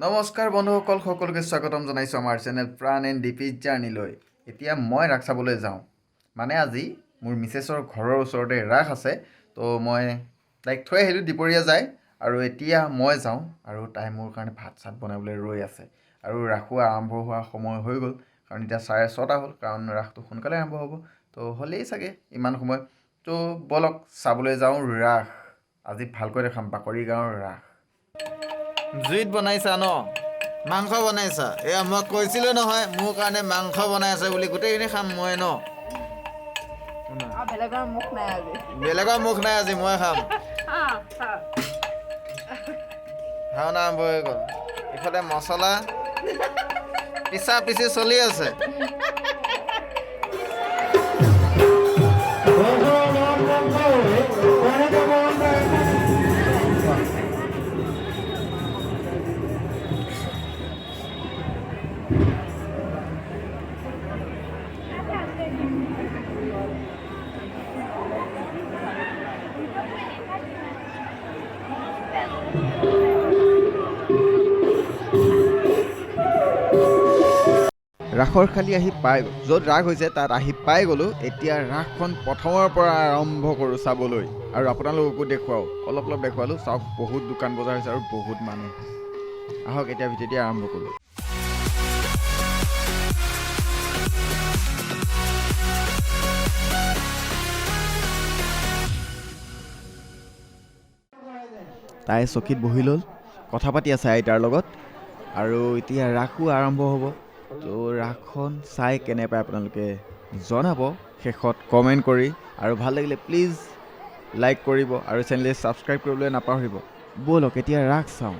নমস্কাৰ বন্ধুসকল, সকলোকে স্বাগতম জনাইছোঁ আমাৰ চেনেল প্ৰাণ এণ্ড ডিপিজ জাৰ্ণিলৈ। এতিয়া মই ৰাস চাবলৈ যাওঁ। মানে আজি মোৰ মিছেছৰ ঘৰৰ ওচৰতে ৰাস আছে, তো মই তাইক থৈ আহিলোঁ, দুপৰীয়া যায়। আৰু এতিয়া মই যাওঁ আৰু তাই মোৰ কাৰণে ভাত চাত বনাবলৈ ৰৈ আছে। আৰু ৰাসো আৰম্ভ হোৱা সময় হৈ গ'ল, কাৰণ এতিয়া 6:30 হ'ল, কাৰণ ৰাসটো সোনকালে আৰম্ভ হ'ব। তো হ'লেই চাগে ইমান সময়। তো ব'লক চাবলৈ যাওঁ ৰাস। আজি ভালকৈ দেখাম বাকৰি গাঁৱৰ ৰাস। জুইত বনাইছা ন? মাংস বনাইছা? এয়া মই কৈছিলোঁ নহয় মোৰ কাৰণে মাংস বনাই আছে বুলি। গোটেইখিনি খাম মই ন? বেলেগৰ মুখ নাই আজি। বেলেগৰ মুখ নাই আজি, মই খাম। ভাওনা আৰম্ভ হৈ গ'ল। ইফালে মছলা পিছা পিছি চলি আছে। ৰাসৰ খালি আহি পাই গ'ল, য'ত ৰাস হৈছে তাত আহি পাই গ'লোঁ। এতিয়া ৰাসখন প্ৰথমৰ পৰা আৰম্ভ কৰোঁ চাবলৈ, আৰু আপোনালোককো দেখুৱাওঁ। অলপ দেখুৱালোঁ, চাওক বহুত দোকান বজাৰ হৈছে আৰু বহুত মানুহ। আহক এতিয়া ভিতৰতে আৰম্ভ কৰোঁ। তাই চকীত বহি ল'ল, কথা পাতি আছে আইতাৰ লগত। আৰু এতিয়া ৰাসো আৰম্ভ হ'ব। তো ৰাসখন চাই কেনে পায় আপোনালোকে জনাব শেষত কমেণ্ট কৰি। আৰু ভাল লাগিলে প্লিজ লাইক কৰিব আৰু চেনেলটো ছাবস্ক্ৰাইব কৰিবলৈ নাপাহৰিব। ব'লক এতিয়া ৰাস চাওঁ।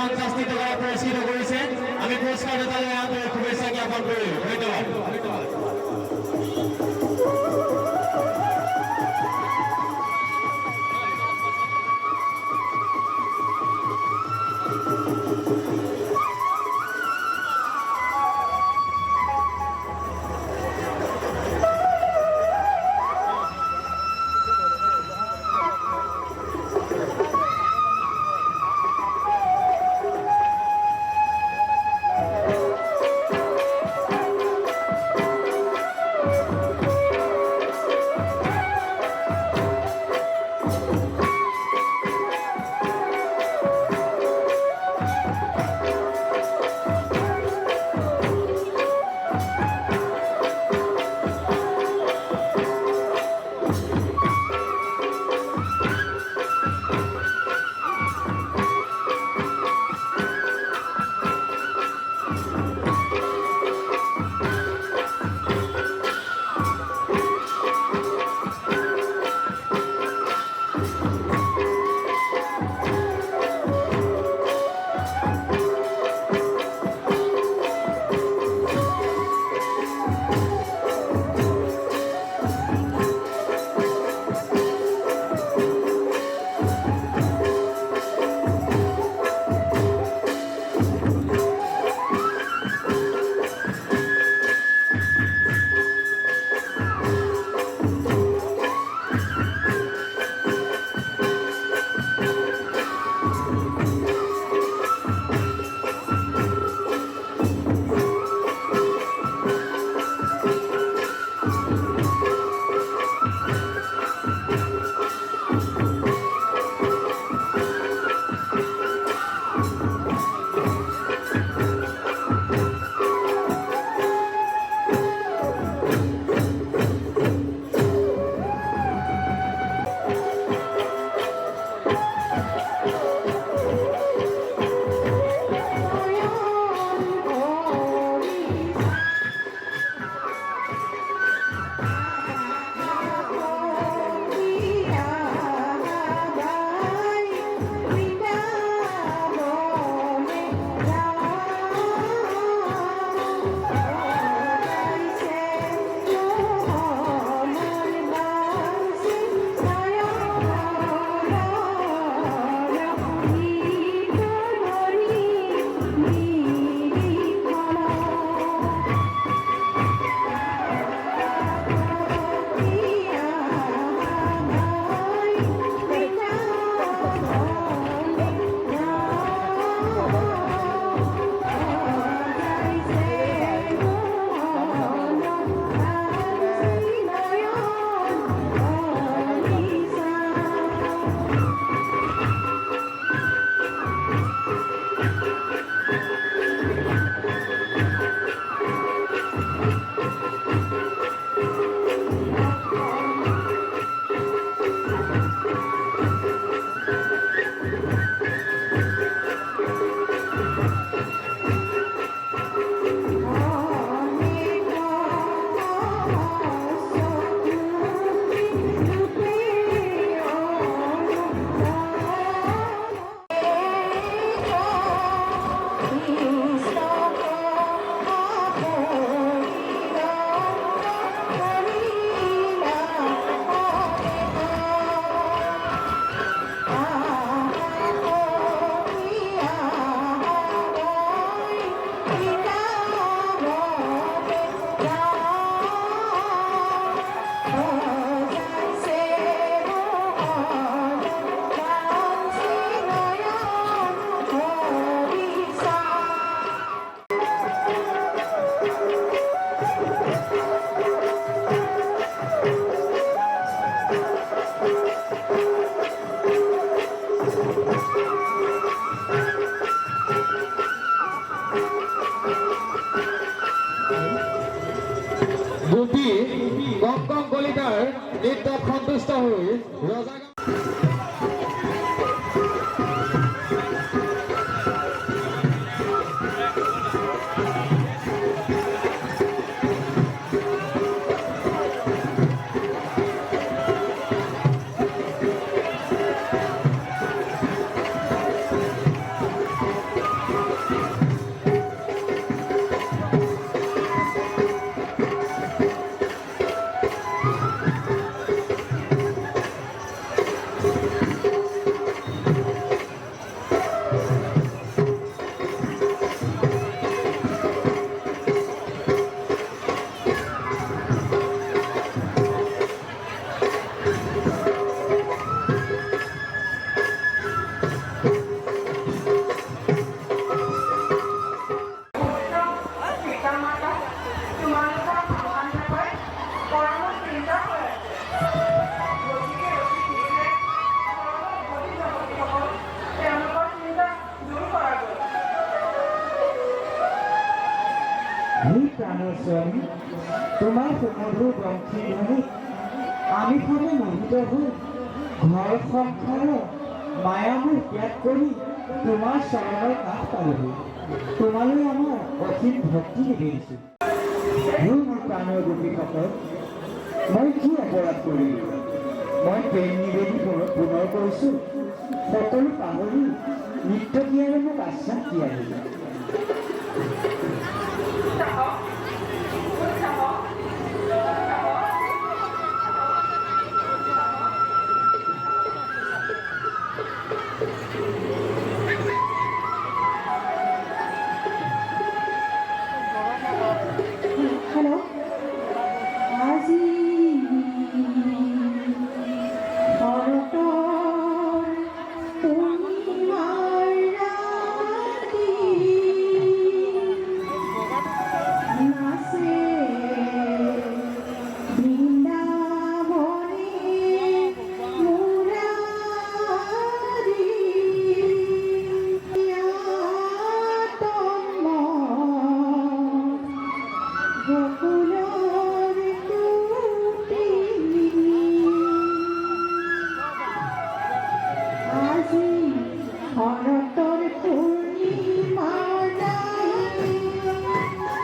50টি টকা পুৰস্কৃত কৰিছে আমি পুৰস্কাৰ দাতালৈ আন্তৰিক শুভেচ্ছা জ্ঞাপন কৰিলোঁ ধন্যবাদ গোপী কম কম কলিতাৰ নৃত্যত সন্তুষ্ট হৈ ৰজা প্ৰাণৰ স্বামী, তোমাৰ সুমধুৰ বংশীধ্বনিত আমি সবে মোহিত হৈ ঘৰ সংসাৰৰ মায়ামোহ ত্যাগ কৰি তোমাৰ চৰণৰ কাষ পালোহি। তোমালৈ আমাৰ অসীম ভক্তি নিবেদিছোঁ। মোৰ প্ৰাণৰ গোপীসকল, মই কি অপৰাধ কৰিলোঁ? মই প্ৰেম নিবেদি পুনৰ কৰিছোঁ, সকলো পাহৰি নৃত্য দিয়াৰে মোক আশ্বাস দিয়ালে। Hello? আজি শৰতৰ পূৰ্ণিমাৰ ৰাতি নাচে বৃন্দাবনে মুৰাৰী বকুলৰ কুটিনী আজি শৰতৰ পূৰ্ণিমাৰ ৰাতি মুৰলীৰ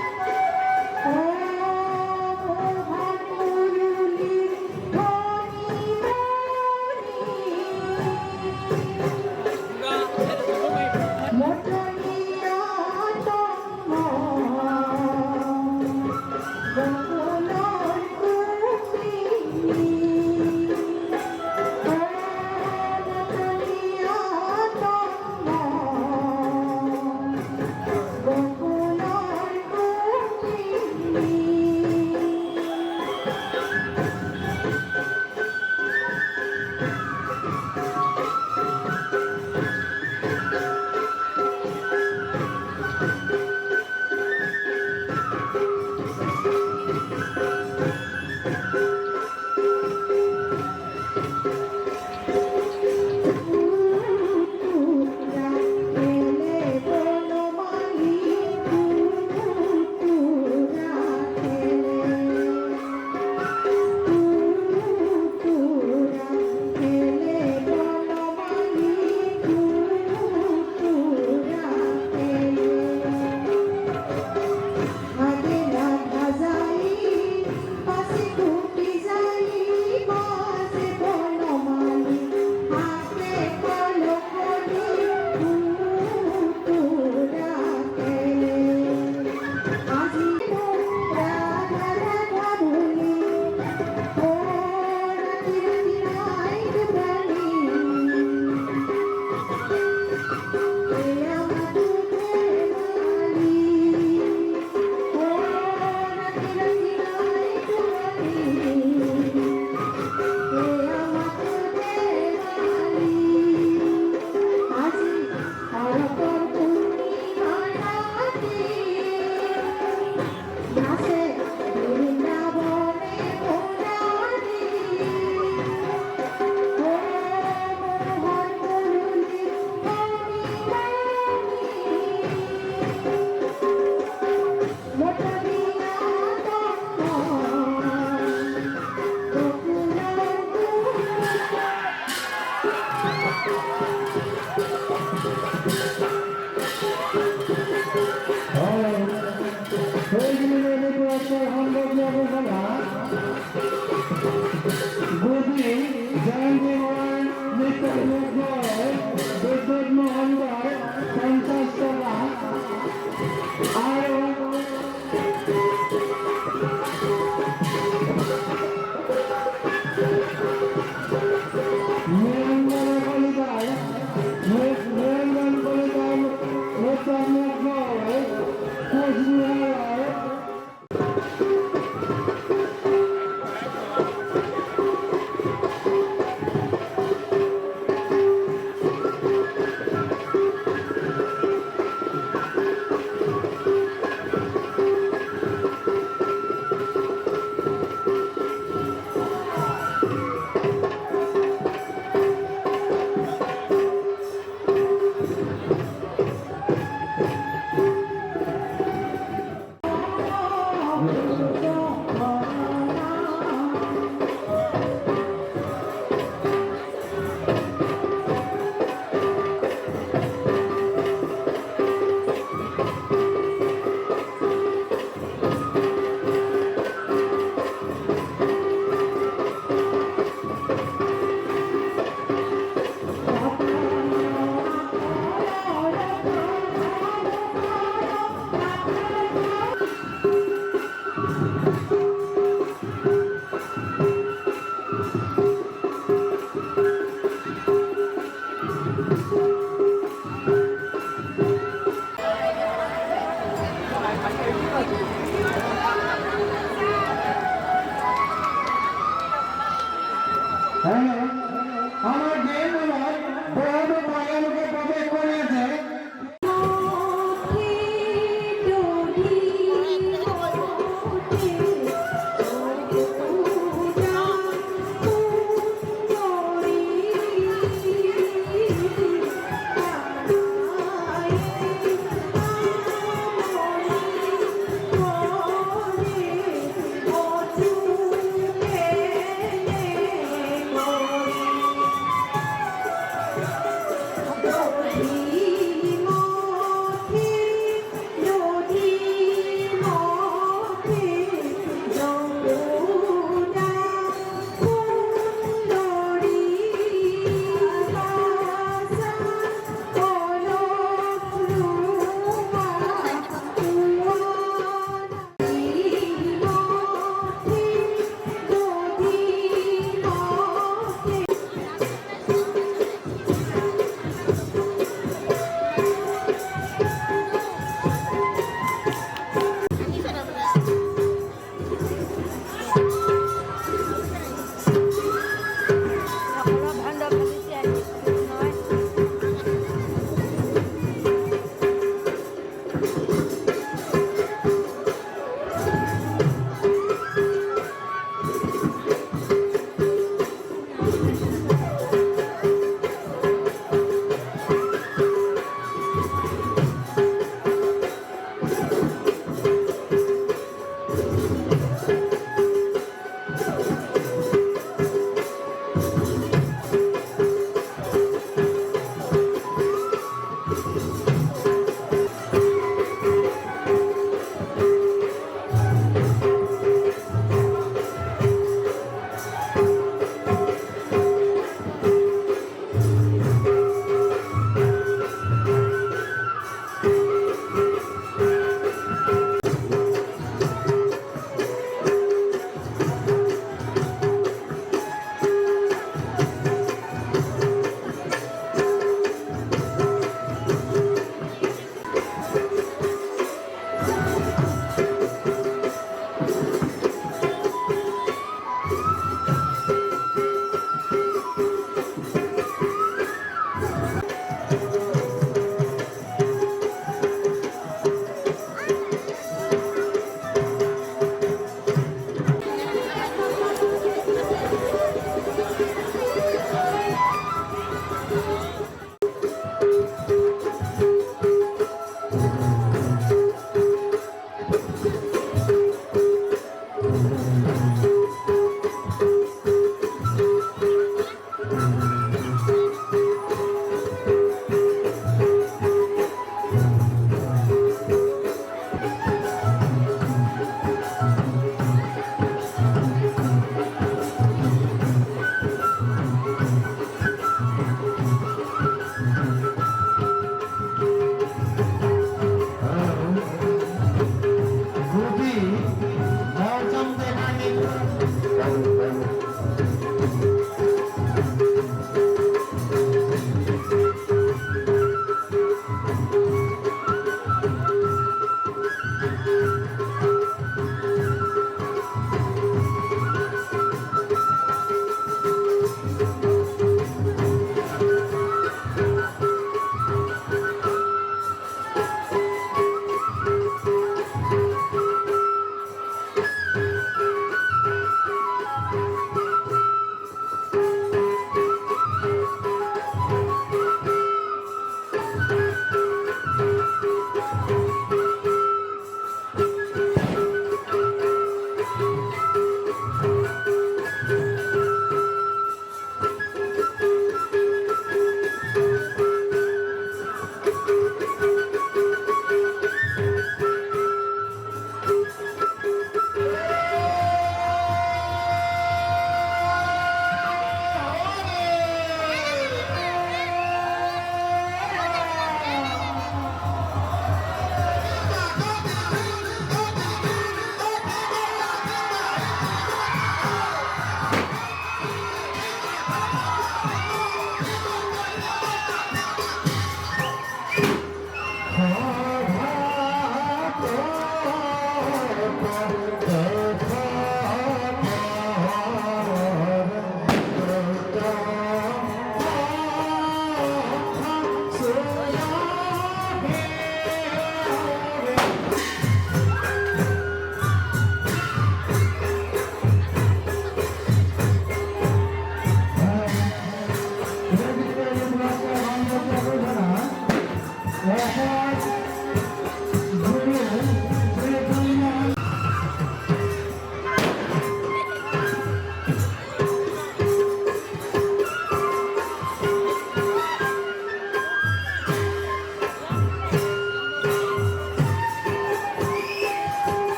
ধ্বনি মতলীয়া বকুলৰ কুটিনী মতলীয়া বকুলৰ কুটিনী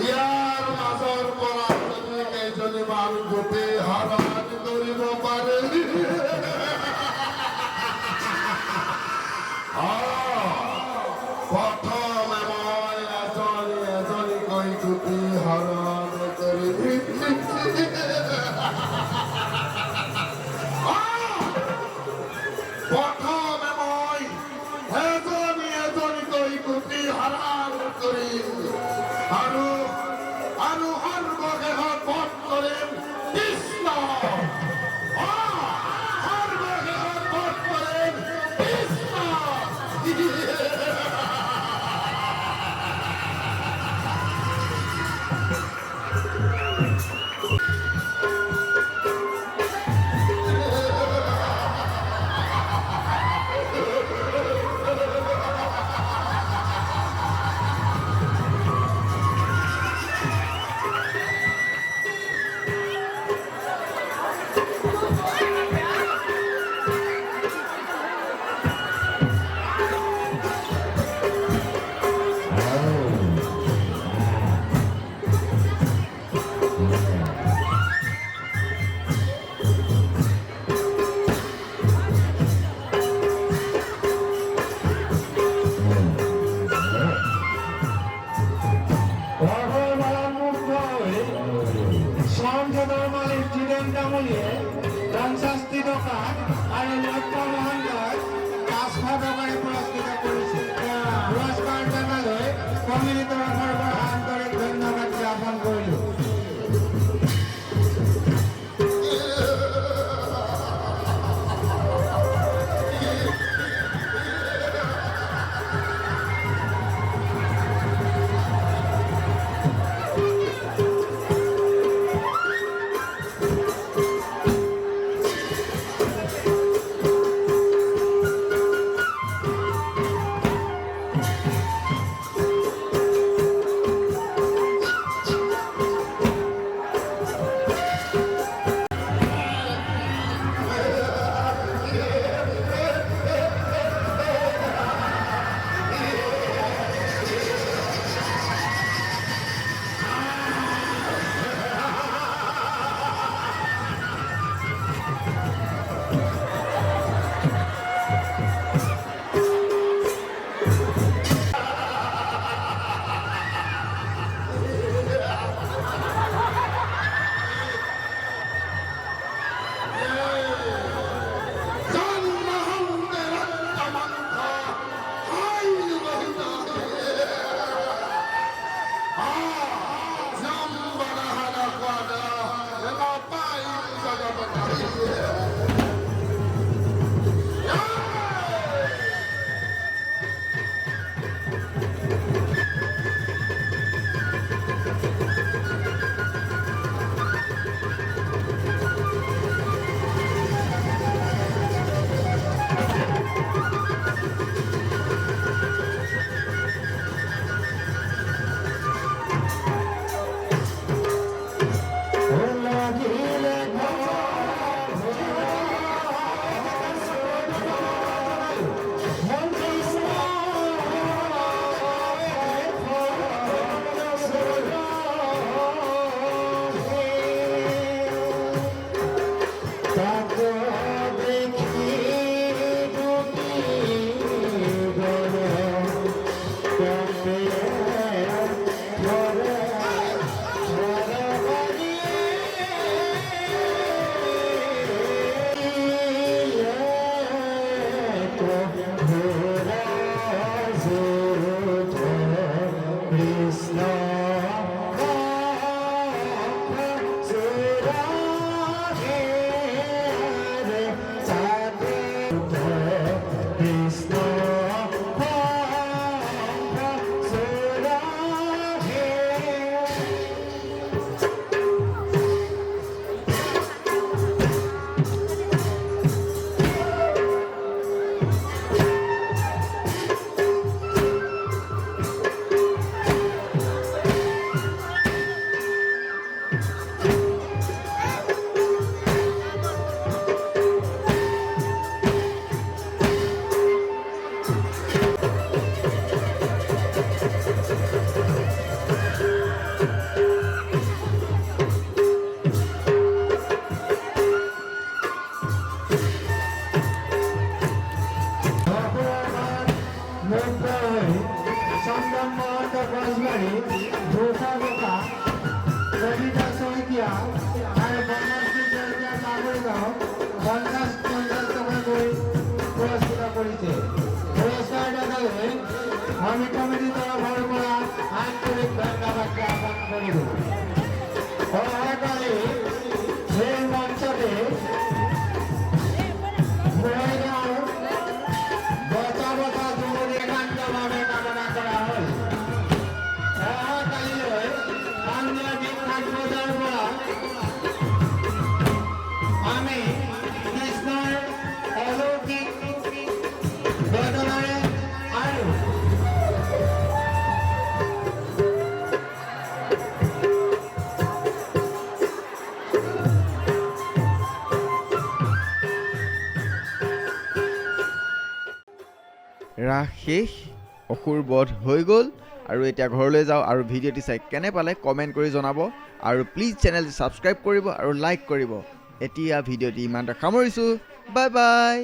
ইয়াৰ মাজৰ পৰা তুমি কেইজনীমান গোটেই হাৰাত কৰিব পাৰে প্ৰথমে মই এজনীকৈ গোটেই হাৰাত কৰি প্ৰথমে মই এজনীকৈ গোটেই হাৰাত কৰিম আৰু সৰ্বশেষত বধ কৰিম কৃষ্ণ সৰ্বশেষত বধ কৰিম কৃষ্ণ মুগ্ধ হৈ চন্দন মহন্ত গছবাৰী ধোচা ডেকা কবিতা শইকীয়া আৰু বনশ্ৰী শইকীয়া নাগৰিগাঁও 50 টকাকৈ পুৰস্কৃত কৰিছে। পুৰস্কাৰ দেখালৈ আমি কমিটিৰ তৰফৰ পৰা আন্তৰিক ধন্যবাদ জ্ঞাপন কৰিলোঁ। অহাকালি এই মঞ্চতে মৰিগাঁও বতা বতা যুৱতী একান্তভাৱে কামনা কৰা হ'ল। অহাকালিলৈ স্থানীয় বিখ্যাত বজাৰ পৰা আমি কৃষ্ণৰ অলৌকিক বেদনাৰে আৰু ৰাস শেষ, অসুৰ বধ হৈ গ'ল আৰু এতিয়া ঘৰলৈ যাওঁ আৰু ভিডিঅ'টি চাই কেনে পালে কমেণ্ট কৰি জনাব আৰু প্লিজ চেনেলটো ছাবস্ক্ৰাইব কৰিব আৰু লাইক কৰিব। এতিয়া ভিডিঅ'টি ইমানতে সামৰিছোঁ। Bye bye.